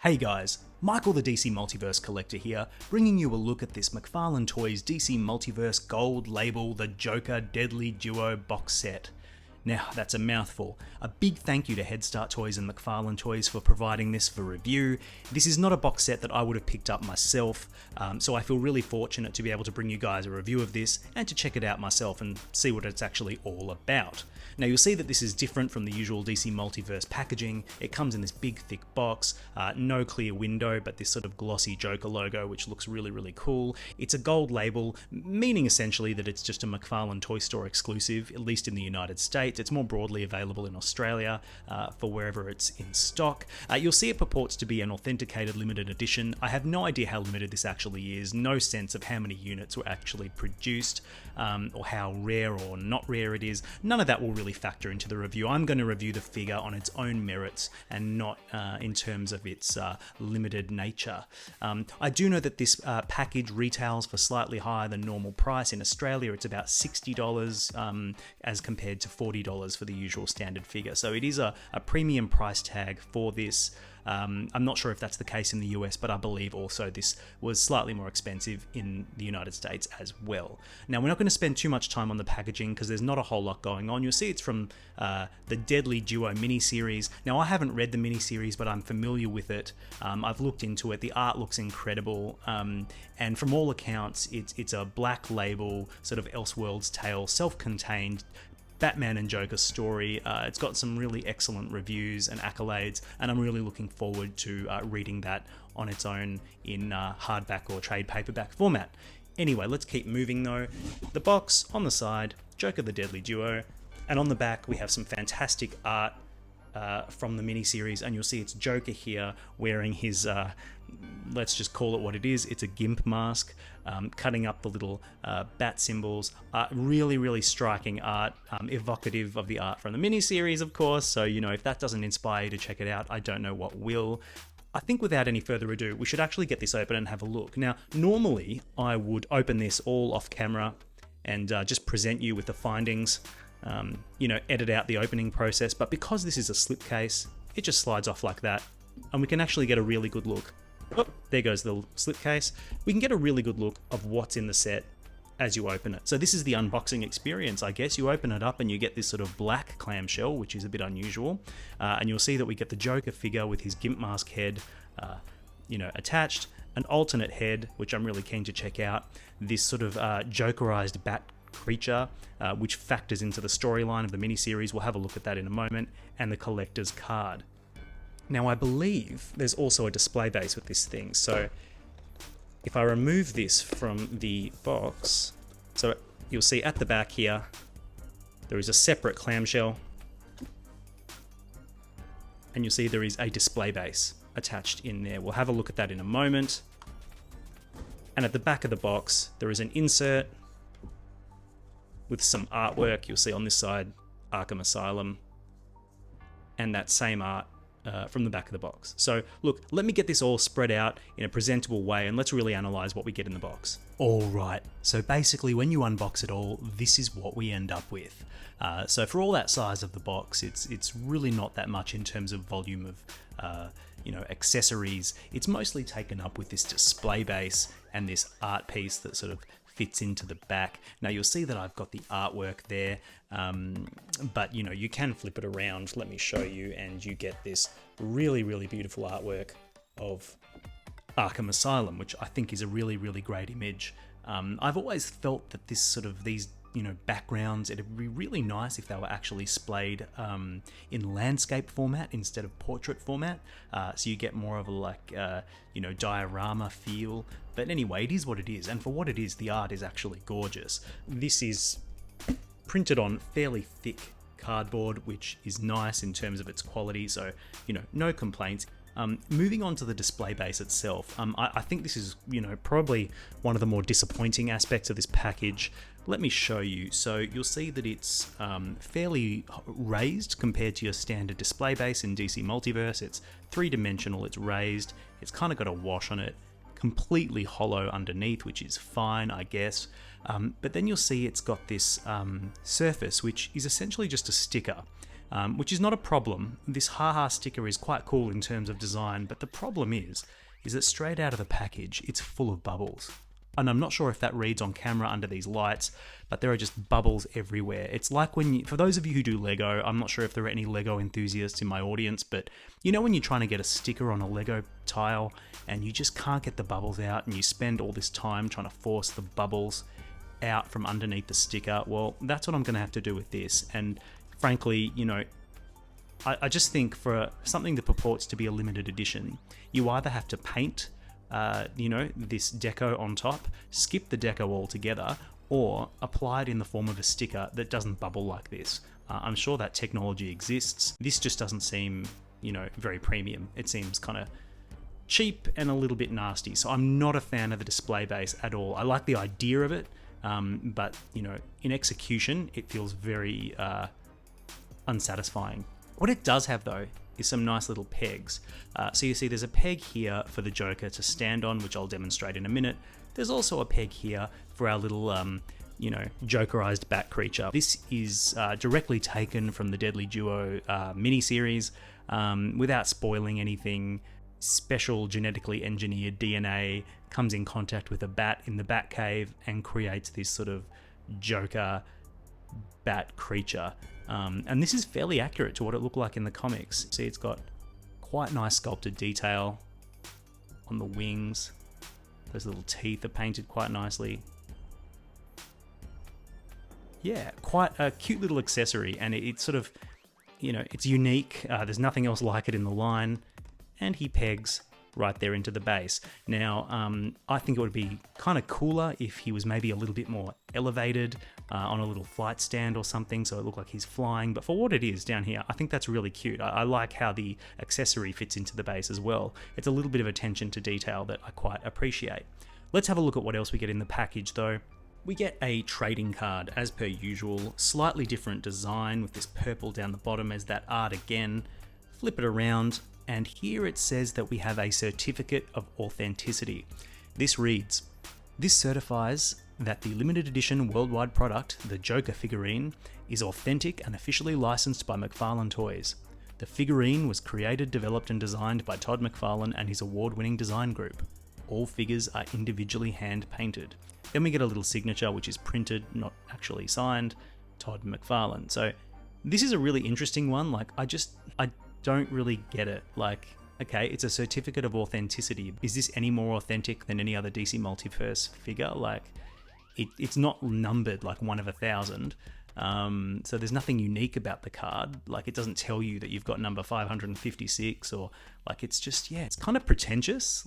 Hey guys, Michael the DC Multiverse Collector here, bringing you a look at this McFarlane Toys DC Multiverse Gold Label The Joker Deadly Duo box set. Now, that's a mouthful. A big thank you to Head Start Toys and McFarlane Toys for providing this for review. This is not a box set that I would have picked up myself, so I feel really fortunate to be able to bring you guys a review of this and to check it out myself and see what it's actually all about. Now, you'll see that this is different from the usual DC Multiverse packaging. It comes in this big, thick box, no clear window, but this sort of glossy Joker logo, which looks really, really cool. It's a gold label, meaning essentially that it's just a McFarlane Toy Store exclusive, at least in the United States. It's more broadly available in Australia for wherever it's in stock. You'll see it purports to be an authenticated limited edition. I have no idea how limited this actually is, no sense of how many units were actually produced, or how rare or not rare it is. None of that will really factor into the review. I'm going to review the figure on its own merits and not in terms of its limited nature. I do know that this package retails for slightly higher than normal price. In Australia, it's about $60 as compared to $40 for the usual standard figure. So it is a premium price tag for this. I'm not sure if that's the case in the US, but I believe also this was slightly more expensive in the United States as well. Now, we're not going to spend too much time on the packaging because there's not a whole lot going on. You'll see it's from the Deadly Duo miniseries. Now, I haven't read the miniseries, but I'm familiar with it. I've looked into it. The art looks incredible. And from all accounts, it's a black label, sort of Elseworlds tale, self-contained, Batman and Joker story. It's got some really excellent reviews and accolades, and I'm really looking forward to reading that on its own in hardback or trade paperback format. Anyway, let's keep moving though. The box on the side, Joker the Deadly Duo, and on the back we have some fantastic art from the miniseries, and you'll see it's Joker here wearing his, let's just call it what it is, it's a GIMP mask, cutting up the little bat symbols. Really, really striking art, evocative of the art from the miniseries, of course, so you know, if that doesn't inspire you to check it out, I don't know what will. I think without any further ado, we should actually get this open and have a look. Now, normally I would open this all off camera and just present you with the findings, you know, edit out the opening process, but because this is a slipcase, it just slides off like that, and we can actually get a really good look. Oh, there goes the slipcase. We can get a really good look of what's in the set as you open it. So this is the unboxing experience, I guess. You open it up and you get this sort of black clamshell, which is a bit unusual, and you'll see that we get the Joker figure with his GIMP mask head, you know, attached, an alternate head, which I'm really keen to check out, this sort of Jokerized bat creature, which factors into the storyline of the miniseries. We'll have a look at that in a moment, and the collector's card. Now, I believe there's also a display base with this thing, so if I remove this from the box, so you'll see at the back here, there is a separate clamshell, and you'll see there is a display base attached in there. We'll have a look at that in a moment. And at the back of the box, there is an insert with some artwork. You'll see on this side, Arkham Asylum, and that same art from the back of the box. So look, let me get this all spread out in a presentable way, and let's really analyze what we get in the box. All right, so basically when you unbox it all, this is what we end up with. So for all that size of the box, it's really not that much in terms of volume of you know, accessories. It's mostly taken up with this display base and this art piece that sort of fits into the back. Now you'll see that I've got the artwork there, but you know, you can flip it around. Let me show you, and you get this really, really beautiful artwork of Arkham Asylum, which I think is a really, really great image. I've always felt that these you know, backgrounds, it'd be really nice if they were actually splayed in landscape format instead of portrait format, so you get more of a like you know, diorama feel. But anyway, it is what it is, and for what it is, the art is actually gorgeous. This is printed on fairly thick cardboard, which is nice in terms of its quality, so you know, no complaints. Moving on to the display base itself, I think this is, you know, probably one of the more disappointing aspects of this package. Let me show you. So you'll see that it's fairly raised compared to your standard display base in DC Multiverse. It's three-dimensional, it's raised, it's kind of got a wash on it, completely hollow underneath, which is fine, I guess. But then you'll see it's got this surface, which is essentially just a sticker. which is not a problem. This haha sticker is quite cool in terms of design, but the problem is that straight out of the package, it's full of bubbles. And I'm not sure if that reads on camera under these lights, but there are just bubbles everywhere. It's like for those of you who do Lego, I'm not sure if there are any Lego enthusiasts in my audience, but you know when you're trying to get a sticker on a Lego tile and you just can't get the bubbles out and you spend all this time trying to force the bubbles out from underneath the sticker? Well, that's what I'm going to have to do with this. And frankly, you know, I just think for something that purports to be a limited edition, you either have to paint this deco on top, skip the deco altogether, or apply it in the form of a sticker that doesn't bubble like this. I'm sure that technology exists. This just doesn't seem, very premium. It seems kind of cheap and a little bit nasty. So I'm not a fan of the display base at all. I like the idea of it, but in execution, it feels very unsatisfying. What it does have though is some nice little pegs. So you see there's a peg here for the Joker to stand on, which I'll demonstrate in a minute. There's also a peg here for our little, Jokerized bat creature. This is directly taken from the Deadly Duo miniseries. Without spoiling anything, special genetically engineered DNA comes in contact with a bat in the Batcave and creates this sort of Joker bat creature. And this is fairly accurate to what it looked like in the comics. See, it's got quite nice sculpted detail on the wings. Those little teeth are painted quite nicely. Yeah, quite a cute little accessory, and it's sort of, it's unique. There's nothing else like it in the line, and he pegs right there into the base. Now, I think it would be kind of cooler if he was maybe a little bit more elevated on a little flight stand or something, so it looked like he's flying. But for what it is down here, I think that's really cute. I like how the accessory fits into the base as well. It's a little bit of attention to detail that I quite appreciate. Let's have a look at what else we get in the package though. We get a trading card as per usual, slightly different design with this purple down the bottom as that art again. Flip it around, and here it says that we have a certificate of authenticity. This reads, "This certifies that the limited edition worldwide product, the Joker figurine, is authentic and officially licensed by McFarlane Toys. The figurine was created, developed and designed by Todd McFarlane and his award-winning design group. All figures are individually hand-painted." Then we get a little signature which is printed, not actually signed, Todd McFarlane. So this is a really interesting one. I don't really get it. Okay, it's a certificate of authenticity. Is this any more authentic than any other DC Multiverse figure? It's not numbered like 1 of 1,000. So there's nothing unique about the card. It doesn't tell you that you've got number 556 or it's just, it's kind of pretentious.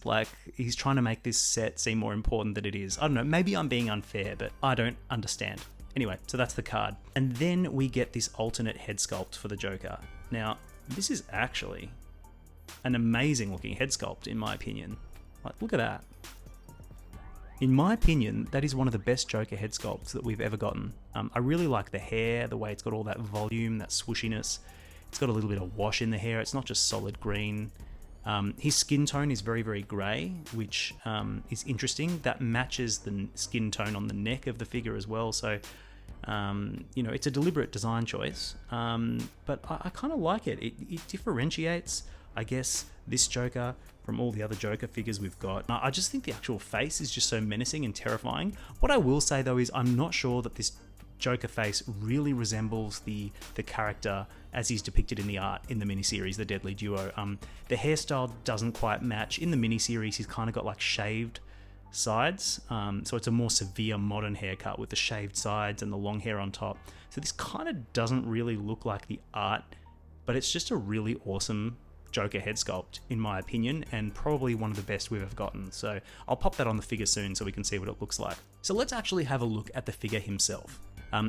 He's trying to make this set seem more important than it is. I don't know, maybe I'm being unfair, but I don't understand. Anyway, so that's the card. And then we get this alternate head sculpt for the Joker. Now, this is actually an amazing looking head sculpt in my opinion. Look at that. In my opinion, that is one of the best Joker head sculpts that we've ever gotten. I really like the hair, the way it's got all that volume, that swooshiness. It's got a little bit of wash in the hair, it's not just solid green. His skin tone is very, very grey, which is interesting. That matches the skin tone on the neck of the figure as well, so it's a deliberate design choice, but I kind of like it. It differentiates, I guess, this Joker from all the other Joker figures we've got. I just think the actual face is just so menacing and terrifying. What I will say though is I'm not sure that this Joker face really resembles the character as he's depicted in the art in the miniseries, the Deadly Duo. The hairstyle doesn't quite match. In the miniseries, he's kind of got shaved sides, so it's a more severe modern haircut with the shaved sides and the long hair on top. So this kind of doesn't really look like the art, but it's just a really awesome Joker head sculpt in my opinion, and probably one of the best we've ever gotten. So I'll pop that on the figure soon so we can see what it looks like. So let's actually have a look at the figure himself.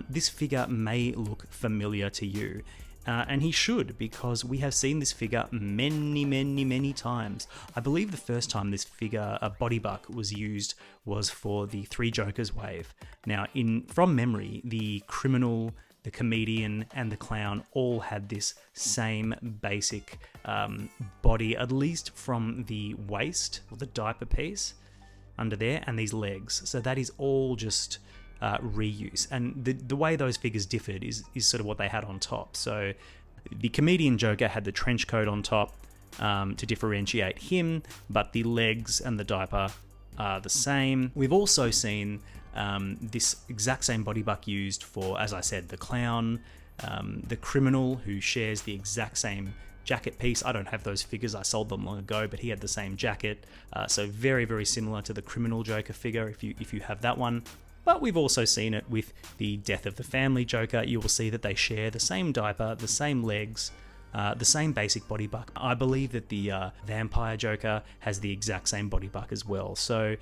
This figure may look familiar to you, and he should, because we have seen this figure many times. I believe the first time this figure, a body buck, was used was for the Three Jokers wave. Now, from memory, the criminal, the comedian and the clown all had this same basic body, at least from the waist, or the diaper piece under there, and these legs. So that is all just reuse. And the way those figures differed is sort of what they had on top. So The comedian Joker had the trench coat on top to differentiate him, but the legs and the diaper are the same. We've also seen this exact same body buck used for, as I said, the clown, the criminal who shares the exact same jacket piece. I don't have those figures, I sold them long ago, but he had the same jacket, so very, very similar to the criminal Joker figure if you have that one. But we've also seen it with the Death of the Family Joker. You will see that they share the same diaper, the same legs, the same basic body buck. I believe that the Vampire Joker has the exact same body buck as well. So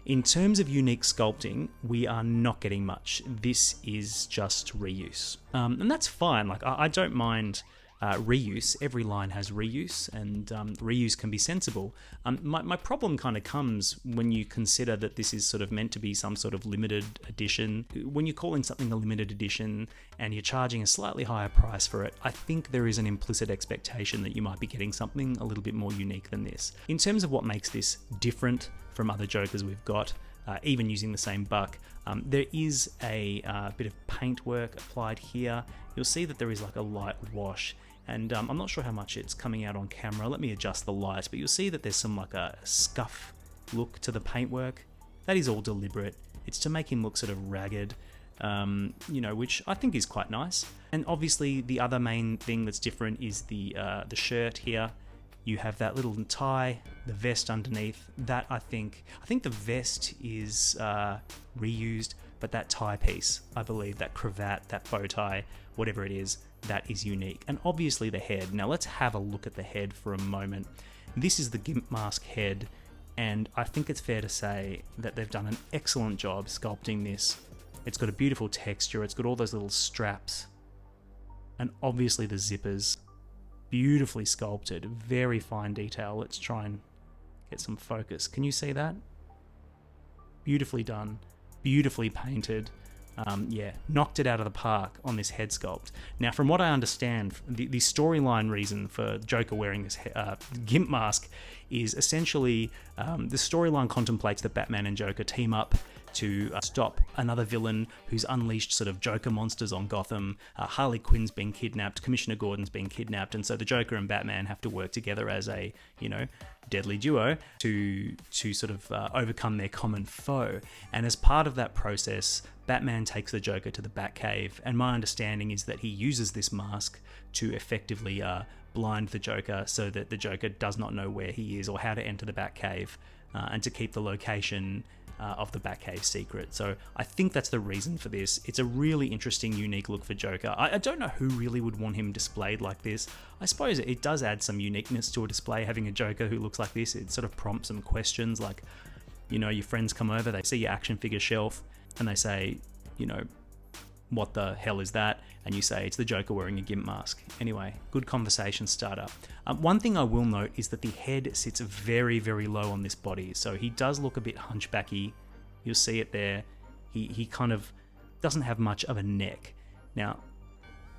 in terms of unique sculpting, we are not getting much. This is just reuse. And that's fine. Like, I don't mind reuse. Every line has reuse, and reuse can be sensible. My problem kind of comes when you consider that this is sort of meant to be some sort of limited edition. When you're calling something a limited edition and you're charging a slightly higher price for it, I think there is an implicit expectation that you might be getting something a little bit more unique than this. In terms of what makes this different from other Jokers we've got, even using the same buck, there is a bit of paintwork applied here. You'll see that there is like a light wash, and I'm not sure how much it's coming out on camera. Let me adjust the light, but you'll see that there's some like a scuff look to the paintwork. That is all deliberate. It's to make him look sort of ragged, which I think is quite nice. And obviously the other main thing that's different is the shirt here. You have that little tie, the vest underneath. That I think the vest is reused, but that tie piece, I believe, that cravat, that bow tie, whatever it is, that is unique. And obviously the head. Now let's have a look at the head for a moment. This is the Gimp Mask head, and I think it's fair to say that they've done an excellent job sculpting this. It's got a beautiful texture, it's got all those little straps, and obviously the zippers. Beautifully sculpted, very fine detail. Let's try and get some focus. Can you see that? Beautifully done, beautifully painted. Yeah, knocked it out of the park on this head sculpt. Now, from what I understand, the storyline reason for Joker wearing this Gimp mask is essentially the storyline contemplates that Batman and Joker team up to stop another villain who's unleashed sort of Joker monsters on Gotham. Harley Quinn's been kidnapped, Commissioner Gordon's been kidnapped, and so the Joker and Batman have to work together as a, deadly duo to sort of overcome their common foe. And as part of that process, Batman takes the Joker to the Batcave, and my understanding is that he uses this mask to effectively blind the Joker so that the Joker does not know where he is or how to enter the Batcave, and to keep the location of the Batcave secret. So I think that's the reason for this. It's a really interesting, unique look for Joker. I don't know who really would want him displayed like this. I suppose it does add some uniqueness to a display, having a Joker who looks like this. It sort of prompts some questions, like, your friends come over, they see your action figure shelf, and they say, what the hell is that? And you say, it's the Joker wearing a Gimp mask. Anyway, good conversation starter. One thing I will note is that the head sits very, very low on this body, so he does look a bit hunchbacky. You'll see it there. He kind of doesn't have much of a neck. Now,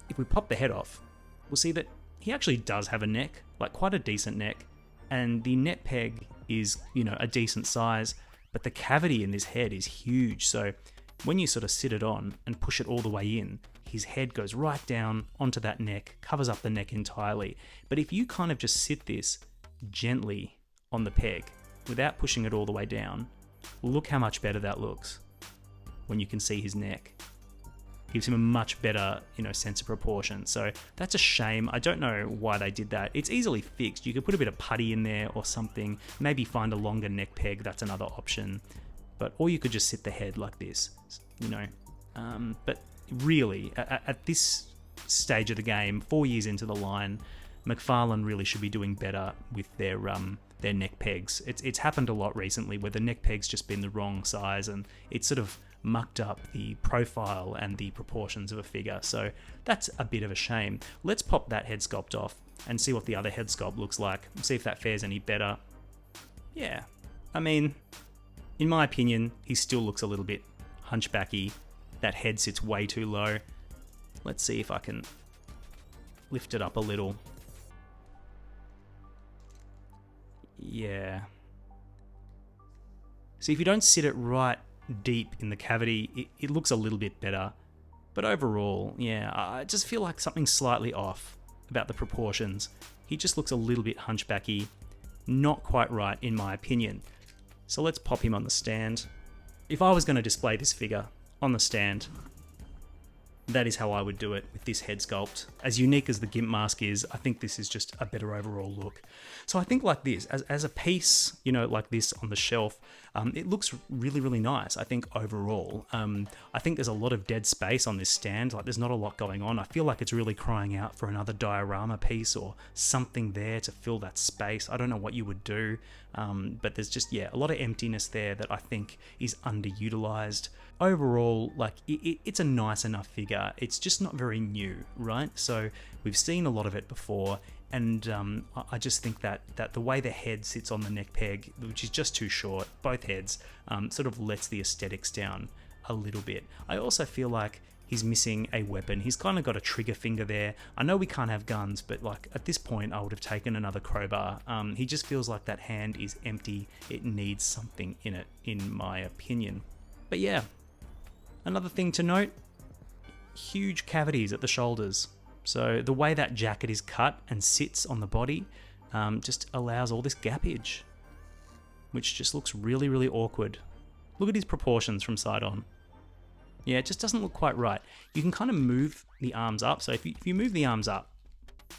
if we pop the head off, we'll see that he actually does have a neck, like quite a decent neck, and the net peg is, a decent size, but the cavity in this head is huge, so when you sort of sit it on and push it all the way in, his head goes right down onto that neck, covers up the neck entirely. But if you kind of just sit this gently on the peg without pushing it all the way down, look how much better that looks when you can see his neck. Gives him a much better, sense of proportion. So that's a shame. I don't know why they did that. It's easily fixed. You could put a bit of putty in there or something, maybe find a longer neck peg, that's another option. Or you could just sit the head like this, But really, at this stage of the game, 4 years into the line, McFarlane really should be doing better with their neck pegs. It's happened a lot recently where the neck peg's just been the wrong size, and it's sort of mucked up the profile and the proportions of a figure. So that's a bit of a shame. Let's pop that head sculpt off and see what the other head sculpt looks like. See if that fares any better. Yeah, in my opinion, he still looks a little bit hunchbacky. That head sits way too low. Let's see if I can lift it up a little. Yeah. See, if you don't sit it right deep in the cavity, it looks a little bit better. But overall, yeah, I just feel like something's slightly off. about the proportions. He just looks a little bit hunchbacky, not quite right in my opinion. So let's pop him on the stand. If I was going to display this figure on the stand, that is how I would do it with this head sculpt. As unique as the Gimp mask is, I think this is just a better overall look. So I think like this, as a piece, you know, like this on the shelf, it looks really, really nice. I think overall, I think there's a lot of dead space on this stand. Like there's not a lot going on. I feel like it's really crying out for another diorama piece or something there to fill that space. I don't know what you would do, but there's just, yeah, a lot of emptiness there that I think is underutilized. Overall, like it's a nice enough figure. It's just not very new, right? So we've seen a lot of it before, and I just think that the way the head sits on the neck peg, which is just too short, both heads, sort of lets the aesthetics down a little bit. I also feel like he's missing a weapon. He's kind of got a trigger finger there. I know we can't have guns, but like at this point I would have taken another crowbar. He just feels like that hand is empty. It needs something in it, in my opinion. But yeah, another thing to note, huge cavities at the shoulders. So the way that jacket is cut and sits on the body just allows all this gappage, which just looks really, really awkward. Look at his proportions from side on. Yeah, it just doesn't look quite right. You can kind of move the arms up. So if you move the arms up, it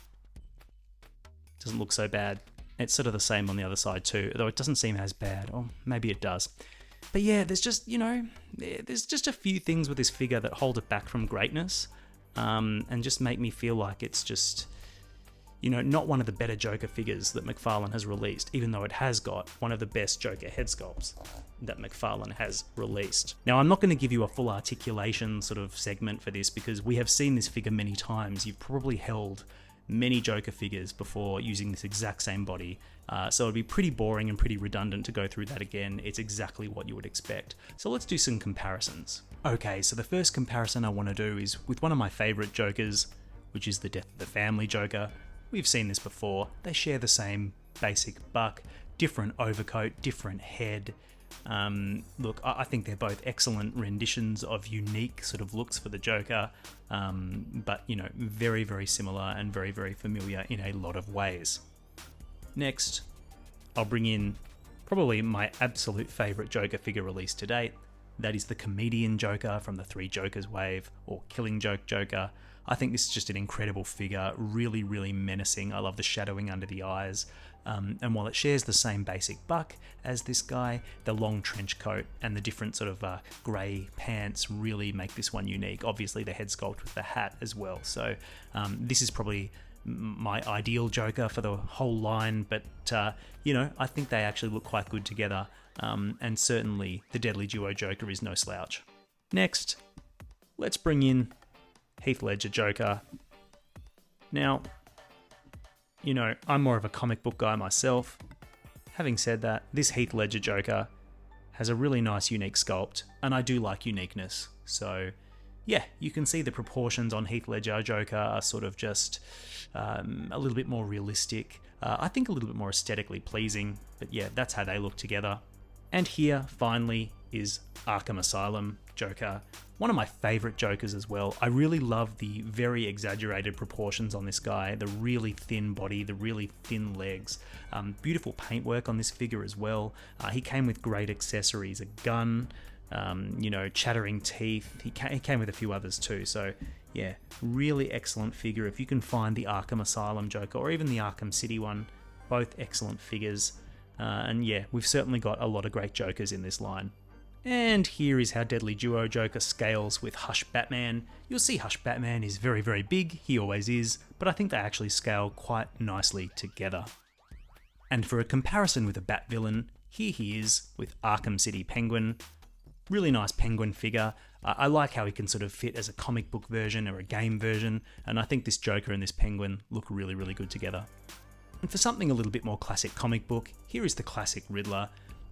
doesn't look so bad. It's sort of the same on the other side too, though it doesn't seem as bad. Or maybe it does. But yeah, there's just, you know, there's just a few things with this figure that hold it back from greatness, and just make me feel like it's just, you know, not one of the better Joker figures that McFarlane has released, even though it has got one of the best Joker head sculpts that McFarlane has released. Now, I'm not going to give you a full articulation sort of segment for this because we have seen this figure many times. You've probably held many Joker figures before using this exact same body, so it'd be pretty boring and pretty redundant to go through that again. It's exactly what you would expect. So let's do some comparisons. Okay, so the first comparison I want to do is with one of my favorite Jokers, which is the Death of the Family Joker. We've seen this before. They share the same basic buck, different overcoat, different head. Look, I think they're both excellent renditions of unique sort of looks for the Joker, but, you know, very, very similar and very, very familiar in a lot of ways. Next, I'll bring in probably my absolute favourite Joker figure released to date. That is the Comedian Joker from the Three Jokers wave, or Killing Joke Joker. I think this is just an incredible figure, really, really menacing. I love the shadowing under the eyes. And while it shares the same basic buck as this guy, the long trench coat and the different sort of grey pants really make this one unique. Obviously the head sculpt with the hat as well. So this is probably my ideal Joker for the whole line, but you know, I think they actually look quite good together. And certainly the Deadly Duo Joker is no slouch. Next, let's bring in Heath Ledger Joker. Now, you know, I'm more of a comic book guy myself. Having said that, this Heath Ledger Joker has a really nice unique sculpt, and I do like uniqueness. So yeah, you can see the proportions on Heath Ledger Joker are sort of just a little bit more realistic. I think a little bit more aesthetically pleasing, but yeah, that's how they look together. And here, finally, is Arkham Asylum Joker. One of my favourite Jokers as well. I really love the very exaggerated proportions on this guy, the really thin body, the really thin legs. Beautiful paintwork on this figure as well. He came with great accessories, a gun, you know, chattering teeth. He came with a few others too. So yeah, really excellent figure. If you can find the Arkham Asylum Joker or even the Arkham City one, both excellent figures. And yeah, we've certainly got a lot of great Jokers in this line. And here is how Deadly Duo Joker scales with Hush Batman. You'll see Hush Batman is very, very big, he always is, but I think they actually scale quite nicely together. And for a comparison with a Bat villain, here he is with Arkham City Penguin. Really nice Penguin figure. I like how he can sort of fit as a comic book version or a game version, and I think this Joker and this Penguin look really, really good together. And for something a little bit more classic comic book, here is the classic Riddler.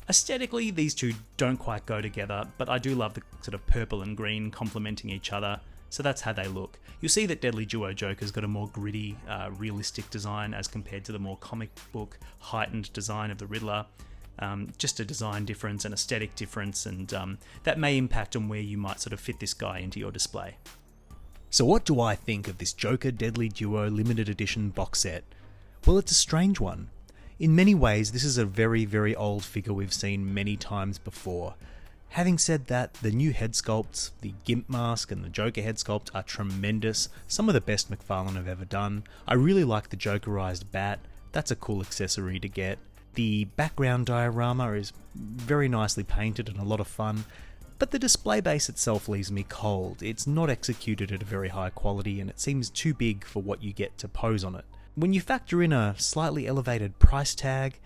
Aesthetically, these two don't quite go together, but I do love the sort of purple and green complementing each other, so that's how they look. You'll see that Deadly Duo Joker's got a more gritty, realistic design as compared to the more comic book, heightened design of the Riddler. Just a design difference, an aesthetic difference, and that may impact on where you might sort of fit this guy into your display. So what do I think of this Joker Deadly Duo limited edition box set? Well, it's a strange one. In many ways, this is a very, very old figure we've seen many times before. Having said that, the new head sculpts, the Gimp mask and the Joker head sculpt are tremendous, some of the best McFarlane have ever done. I really like the Jokerized bat, that's a cool accessory to get. The background diorama is very nicely painted and a lot of fun, but the display base itself leaves me cold. It's not executed at a very high quality and it seems too big for what you get to pose on it. When you factor in a slightly elevated price tag,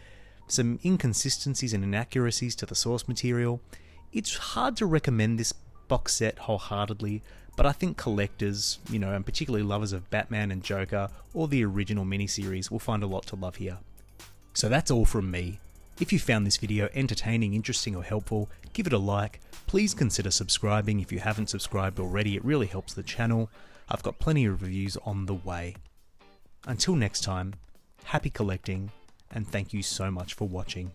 some inconsistencies and inaccuracies to the source material, it's hard to recommend this box set wholeheartedly, but I think collectors, and particularly lovers of Batman and Joker or the original miniseries will find a lot to love here. So that's all from me. If you found this video entertaining, interesting or helpful, give it a like. Please consider subscribing if you haven't subscribed already, it really helps the channel. I've got plenty of reviews on the way. Until next time, happy collecting, and thank you so much for watching.